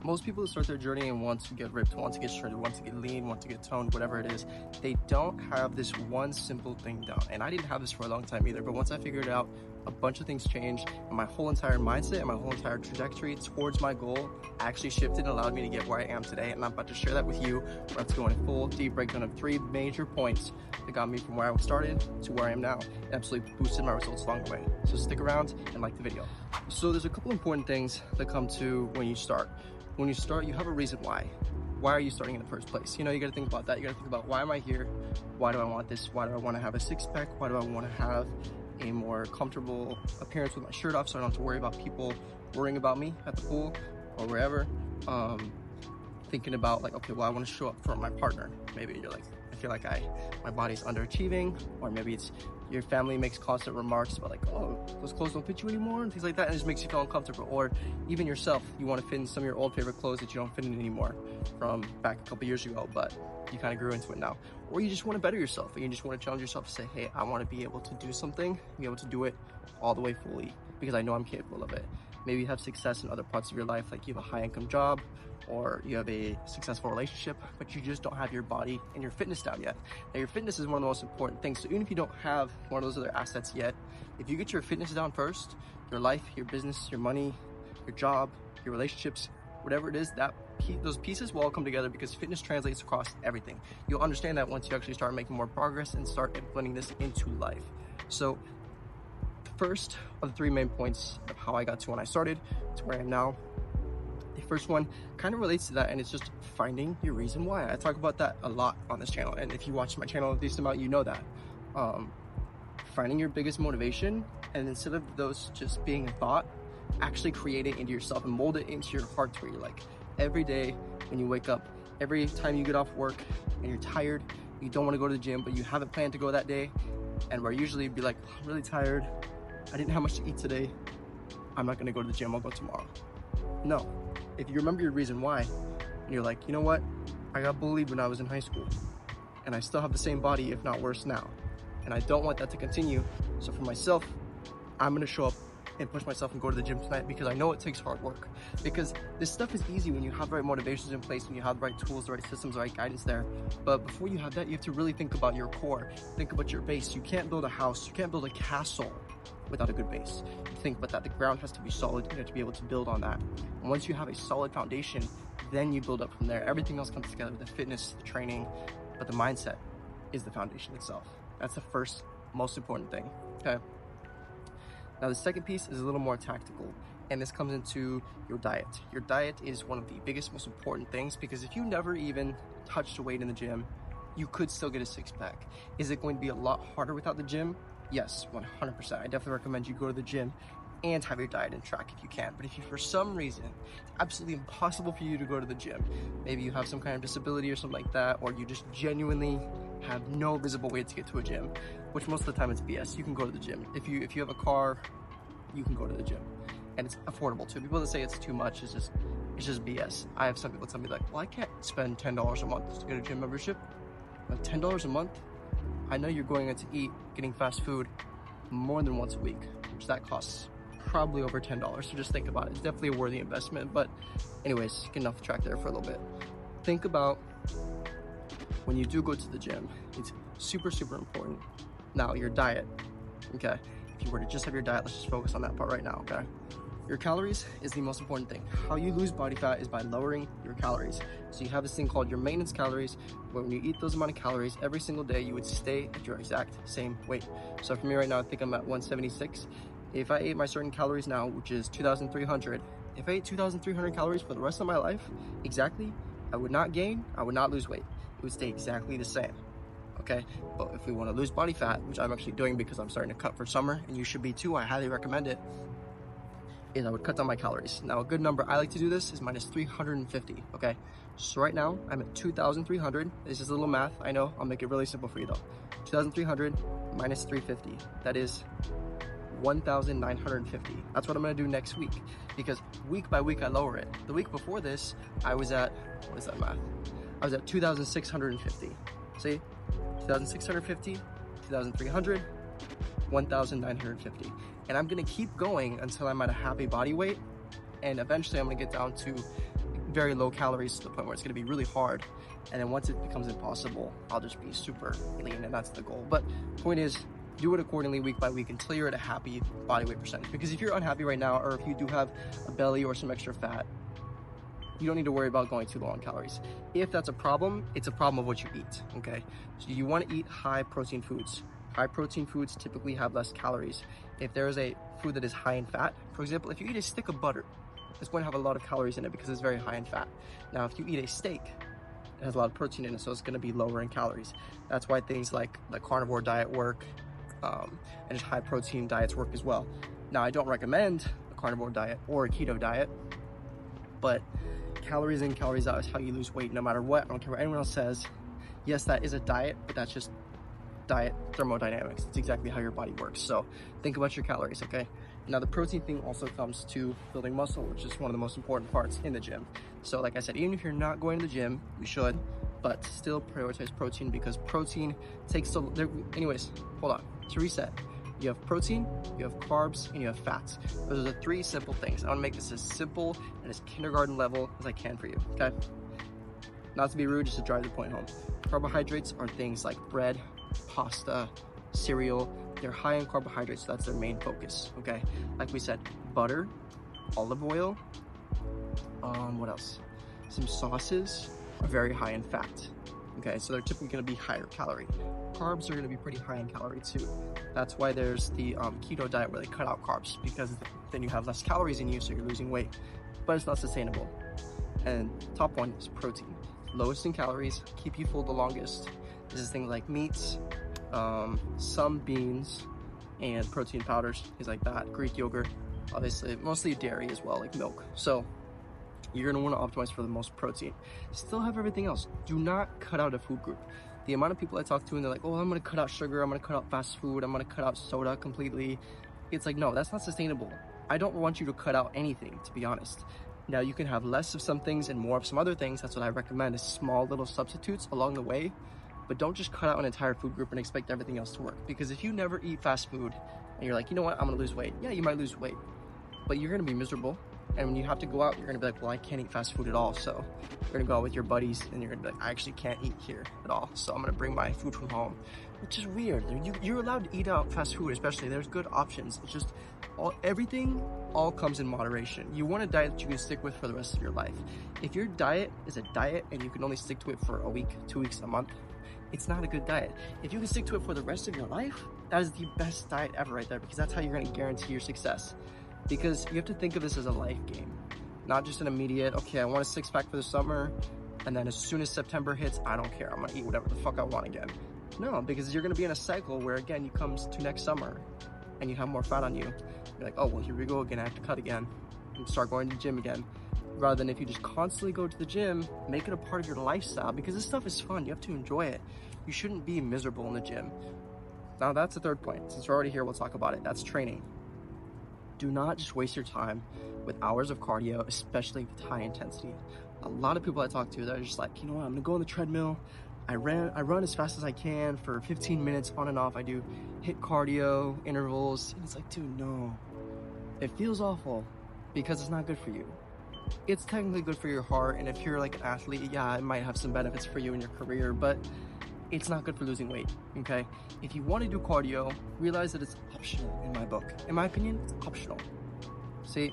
Most people that start their journey and want to get ripped, want to get shredded, want to get lean, want to get toned, whatever it is, they don't have this one simple thing down. And I didn't have this for a long time either, but once I figured it out, a bunch of things changed, and my whole entire mindset and my whole entire trajectory towards my goal actually shifted and allowed me to get where I am today. And I'm about to share that with you. We're about to go in a full deep breakdown of 3 major points that got me from where I started to where I am now, and absolutely boosted my results along the way. So stick around and like the video. So there's a couple important things that come to when you start. When you start, you have a reason why. Why are you starting in the first place? You know, you gotta think about that. You gotta think about, why am I here? Why do I want this? Why do I wanna have a six-pack? Why do I wanna have a more comfortable appearance with my shirt off so I don't have to worry about people worrying about me at the pool or wherever? Thinking about like, okay, well, I wanna show up for my partner. Maybe you're like, I feel like my body's underachieving, or maybe it's your family makes constant remarks about like, oh, those clothes don't fit you anymore and things like that, and it just makes you feel uncomfortable. Or even yourself, you want to fit in some of your old favorite clothes that you don't fit in anymore from back a couple years ago, but you kind of grew into it now. Or you just want to better yourself, and you just want to challenge yourself to say, hey, I want to be able to do something, be able to do it all the way fully, because I know I'm capable of it. Maybe you have success in other parts of your life, like you have a high income job, or you have a successful relationship, but you just don't have your body and your fitness down yet. Now, your fitness is one of the most important things. So even if you don't have one of those other assets yet, if you get your fitness down first, your life, your business, your money, your job, your relationships, whatever it is, those pieces will all come together, because fitness translates across everything. You'll understand that once you actually start making more progress and start implementing this into life. So the first of the 3 main points of how I got to when I started to where I am now, the first one kind of relates to that, and it's just finding your reason why. I talk about that a lot on this channel, and if you watch my channel a decent amount, you know that. Finding your biggest motivation, and instead of those just being a thought, actually create it into yourself and mold it into your heart, where you're like, every day when you wake up, every time you get off work and you're tired, you don't want to go to the gym, but you haven't planned to go that day, and where usually you'd be like, I'm really tired, I didn't have much to eat today, I'm not going to go to the gym, I'll go tomorrow. No. If you remember your reason why, and you're like, you know what, I got bullied when I was in high school, and I still have the same body, if not worse now, and I don't want that to continue. So for myself, I'm gonna show up and push myself and go to the gym tonight, because I know it takes hard work. Because this stuff is easy when you have the right motivations in place, when you have the right tools, the right systems, the right guidance there. But before you have that, you have to really think about your core, think about your base. You can't build a house, you can't build a castle without a good base. You think about that, the ground has to be solid, you have to be able to build on that. And once you have a solid foundation, then you build up from there. Everything else comes together, the fitness, the training, but the mindset is the foundation itself. That's the first most important thing, okay? Now the second piece is a little more tactical, and this comes into your diet. Your diet is one of the biggest, most important things, because if you never even touched a weight in the gym, you could still get a six-pack. Is it going to be a lot harder without the gym? Yes, 100%. I definitely recommend you go to the gym and have your diet in track if you can. But if you, for some reason, it's absolutely impossible for you to go to the gym, maybe you have some kind of disability or something like that, or you just genuinely have no visible way to get to a gym, which most of the time it's BS. You can go to the gym. If you have a car, you can go to the gym, and it's affordable too. People that say it's too much, it's just BS. I have some people tell me like, well, I can't spend $10 a month to get a gym membership. But $10 a month, I know you're going out to eat, getting fast food more than once a week, which that costs probably over $10. So just think about it. It's definitely a worthy investment. But anyways, getting off track there for a little bit. Think about when you do go to the gym, it's super, super important. Now, your diet, okay? If you were to just have your diet, let's just focus on that part right now, okay? Your calories is the most important thing. How you lose body fat is by lowering your calories. So you have this thing called your maintenance calories, where when you eat those amount of calories every single day, you would stay at your exact same weight. So for me right now, I think I'm at 176. If I ate my certain calories now, which is 2,300, if I ate 2,300 calories for the rest of my life, exactly, I would not gain, I would not lose weight. It would stay exactly the same, okay? But if we want to lose body fat, which I'm actually doing because I'm starting to cut for summer, and you should be too, I highly recommend it, is I would cut down my calories. Now, a good number I like to do this is minus 350, okay? So right now, I'm at 2,300. This is a little math, I know. I'll make it really simple for you though. 2,300 minus 350, that is 1,950. That's what I'm gonna do next week, because week by week I lower it. The week before this, I was at, what is that math? I was at 2,650. See, 2,650, 2,300, 1,950. And I'm gonna keep going until I'm at a happy body weight, and eventually I'm gonna get down to very low calories to the point where it's going to be really hard. And then once it becomes impossible, I'll just be super lean, and that's the goal. But point is, do it accordingly week by week until you're at a happy body weight percentage. Because if you're unhappy right now, or if you do have a belly or some extra fat, you don't need to worry about going too low on calories. If that's a problem, it's a problem of what you eat, okay? So you want to eat high protein foods. High protein foods typically have less calories. If there is a food that is high in fat, for example, if you eat a stick of butter, it's going to have a lot of calories in it because it's very high in fat. Now, if you eat a steak, it has a lot of protein in it, so it's going to be lower in calories. That's why things like the carnivore diet work, and just high protein diets work as well. Now, I don't recommend a carnivore diet or a keto diet, but calories in, calories out is how you lose weight no matter what. I don't care what anyone else says. Yes, that is a diet, but that's just diet thermodynamics. It's exactly how your body works. So think about your calories, okay? Now, the protein thing also comes to building muscle, which is one of the most important parts in the gym. So like I said, even if you're not going to the gym, you should, but still prioritize protein, because protein takes so, anyways, hold on, to reset. You have protein, you have carbs, and you have fats. Those are the three simple things. I want to make this as simple and as kindergarten level as I can for you, okay? Not to be rude, just to drive the point home. Carbohydrates are things like bread, pasta, cereal. They're high in carbohydrates, so that's their main focus, okay? Like we said, butter, olive oil, what else? Some sauces are very high in fat, okay? So they're typically gonna be higher calorie. Carbs are gonna be pretty high in calorie too. That's why there's the keto diet where they cut out carbs, because then you have less calories in you, so you're losing weight, but it's not sustainable. And top one is protein. Lowest in calories, keep you full the longest. This is things like meats, some beans, and protein powders, things like that. Greek yogurt, obviously, mostly dairy as well, like milk. So you're gonna wanna optimize for the most protein. Still have everything else. Do not cut out a food group. The amount of people I talk to and they're like, oh, I'm gonna cut out sugar, I'm gonna cut out fast food, I'm gonna cut out soda completely. It's like, no, that's not sustainable. I don't want you to cut out anything, to be honest. Now, you can have less of some things and more of some other things. That's what I recommend, is small little substitutes along the way. But don't just cut out an entire food group and expect everything else to work. Because if you never eat fast food and you're like, you know what, I'm gonna lose weight. Yeah, you might lose weight, but you're gonna be miserable. And when you have to go out, you're gonna be like, well, I can't eat fast food at all. So you're gonna go out with your buddies and you're gonna be like, I actually can't eat here at all. So I'm gonna bring my food from home, which is weird. You're allowed to eat out fast food, especially. There's good options. It's just everything all comes in moderation. You want a diet that you can stick with for the rest of your life. If your diet is a diet and you can only stick to it for a week, 2 weeks, a month, it's not a good diet. If you can stick to it for the rest of your life, that is the best diet ever right there, because that's how you're gonna guarantee your success. Because you have to think of this as a life game, not just an immediate, okay, I want a six-pack for the summer, and then as soon as September hits, I don't care, I'm gonna eat whatever the fuck I want again. No, because you're gonna be in a cycle where, again, you come to next summer and you have more fat on you. You're like, oh, well, here we go again, I have to cut again, and start going to the gym again. Rather than if you just constantly go to the gym, make it a part of your lifestyle, because this stuff is fun, you have to enjoy it. You shouldn't be miserable in the gym. Now, that's the third point. Since we're already here, we'll talk about it. That's training. Do not just waste your time with hours of cardio, especially with high intensity. A lot of people I talk to, they're just like, you know what, I'm gonna go on the treadmill. I run as fast as I can for 15 minutes on and off. I do HIIT cardio, intervals. And it's like, dude, no. It feels awful because it's not good for you. It's technically good for your heart, and if you're like an athlete, yeah, it might have some benefits for you in your career, but it's not good for losing weight, okay? If you want to do cardio, realize that it's optional in my book. In my opinion, it's optional. See,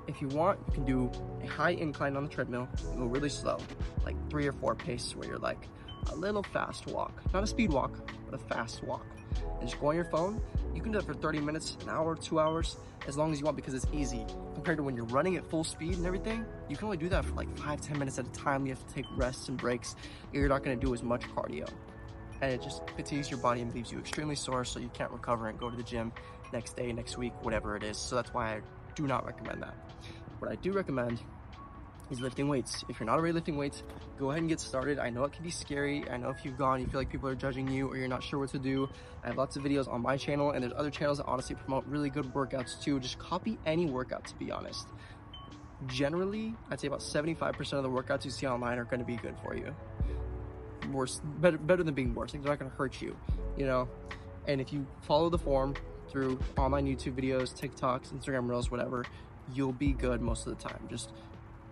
if you want, you can do a high incline on the treadmill, go really slow, like 3 or 4 paces where you're like a little fast walk. Not a speed walk, but a fast walk. And just go on your phone. You can do it for 30 minutes, an hour, 2 hours, as long as you want, because it's easy. Compared to when you're running at full speed and everything, you can only do that for like 5-10 minutes at a time. You have to take rests and breaks. You're not gonna do as much cardio. And it just fatigues your body and leaves you extremely sore, so you can't recover and go to the gym next day, next week, whatever it is. So that's why I do not recommend that. What I do recommend is lifting weights. If you're not already lifting weights, go ahead and get started. I know it can be scary. I know if you've gone, you feel like people are judging you or you're not sure what to do. I have lots of videos on my channel, and there's other channels that honestly promote really good workouts too. Just copy any workout, to be honest. Generally, I'd say about 75% of the workouts you see online are gonna be good for you. Worse, better than being worse. They're not gonna hurt you, you know? And if you follow the form through online YouTube videos, TikToks, Instagram Reels, whatever, you'll be good most of the time. Just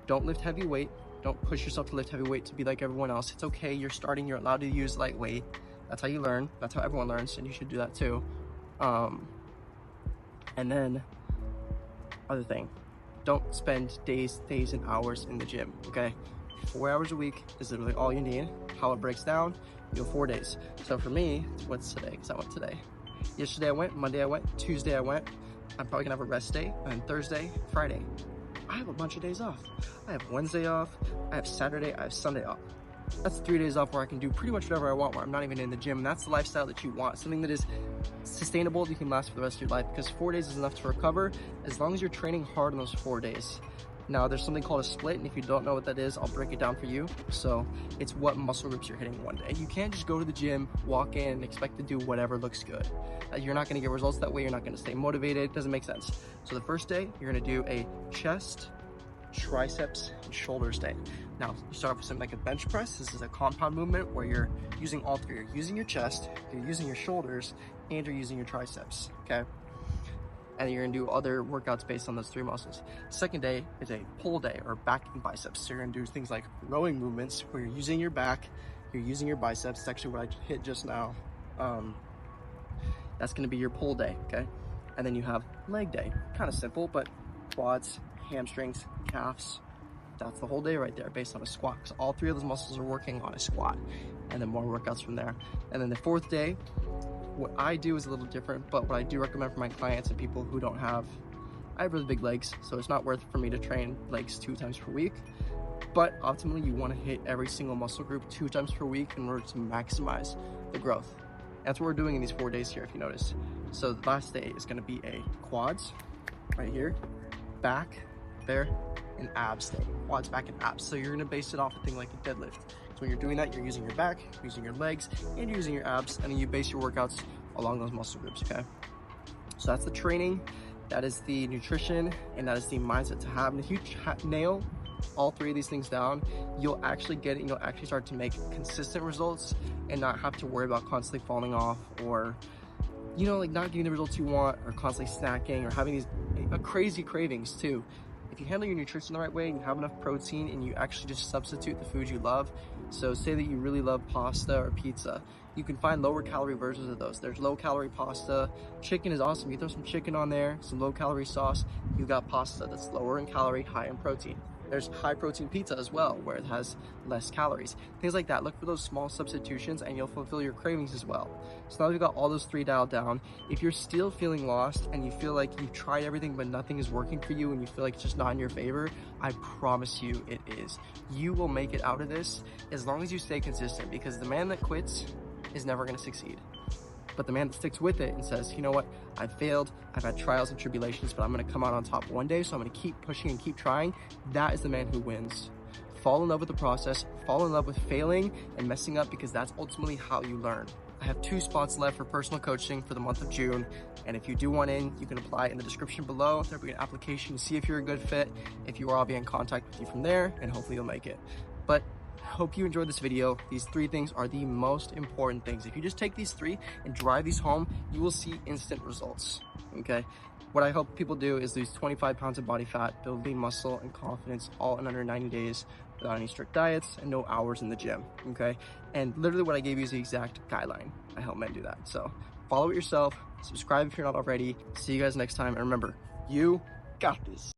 Don't lift heavy weight. Don't push yourself to lift heavy weight to be like everyone else. It's okay, you're starting, you're allowed to use lightweight. That's how you learn, that's how everyone learns, and you should do that too. And then, other thing, don't spend days and hours in the gym, okay? 4 hours a week is literally all you need. How it breaks down, you have 4 days. So for me, what's today? Because I went today. Yesterday I went, Monday I went, Tuesday I went. I'm probably gonna have a rest day, and then Thursday, Friday. I have a bunch of days off. I have Wednesday off, I have Saturday, I have Sunday off. That's 3 days off where I can do pretty much whatever I want, where I'm not even in the gym. And that's the lifestyle that you want, something that is sustainable, that you can last for the rest of your life, because 4 days is enough to recover as long as you're training hard on those 4 days. Now, there's something called a split, and if you don't know what that is, I'll break it down for you. So it's what muscle groups you're hitting one day. You can't just go to the gym, walk in, and expect to do whatever looks good. You're not gonna get results that way, you're not gonna stay motivated, it doesn't make sense. So the first day, you're gonna do a chest, triceps, and shoulders day. Now, you start off with something like a bench press. This is a compound movement where you're using all three. You're using your chest, you're using your shoulders, and you're using your triceps, okay? And you're gonna do other workouts based on those three muscles. Second day is a pull day, or back and biceps. So you're gonna do things like rowing movements where you're using your back, you're using your biceps. It's actually what I hit just now. That's gonna be your pull day, okay? And then you have leg day. Kind of simple, but quads, hamstrings, calves. That's the whole day right there based on a squat, because all three of those muscles are working on a squat, and then more workouts from there. And then the fourth day, what I do is a little different, but what I do recommend for my clients and people who don't have, I have really big legs, so it's not worth it for me to train legs 2 times per week. But ultimately, you want to hit every single muscle group 2 times per week in order to maximize the growth. That's what we're doing in these 4 days here, if you notice. So the last day is going to be a quads, right here, back, there, and abs day. Quads, back, and abs. So you're going to base it off a thing like a deadlift. So when you're doing that, you're using your back, using your legs, and you're using your abs, and then you base your workouts along those muscle groups, okay? So that's the training, that is the nutrition, and that is the mindset to have. And if you nail all 3 of these things down, you'll actually get it, you'll actually start to make consistent results and not have to worry about constantly falling off, or, you know, like not getting the results you want, or constantly snacking, or having these crazy cravings too. If you handle your nutrition the right way, and you have enough protein, and you actually just substitute the foods you love. So say that you really love pasta or pizza, you can find lower calorie versions of those. There's low calorie pasta. Chicken is awesome. You throw some chicken on there, some low calorie sauce, you got pasta that's lower in calorie, high in protein. There's high protein pizza as well, where it has less calories. Things like that. Look for those small substitutions, and you'll fulfill your cravings as well. So now we've got all those 3 dialed down. If you're still feeling lost and you feel like you've tried everything but nothing is working for you, and you feel like it's just not in your favor, I promise you it is. You will make it out of this as long as you stay consistent, because the man that quits is never going to succeed. But the man that sticks with it and says, you know what, I've failed, I've had trials and tribulations, but I'm going to come out on top one day, so I'm going to keep pushing and keep trying, that is the man who wins. Fall in love with the process, fall in love with failing and messing up, because that's ultimately how you learn. I have 2 spots left for personal coaching for the month of June, and if you do want in, you can apply in the description below. There'll be an application to see if you're a good fit. If you are, I'll be in contact with you from there, and hopefully you'll make it. But hope you enjoyed this video. These 3 things are the most important things. If you just take these 3 and drive these home, you will see instant results, okay? What I hope people do is lose 25 pounds of body fat, build lean muscle and confidence, all in under 90 days without any strict diets and no hours in the gym, okay? And literally what I gave you is the exact guideline. I help men do that. So follow it yourself, subscribe if you're not already. See you guys next time, and remember, you got this.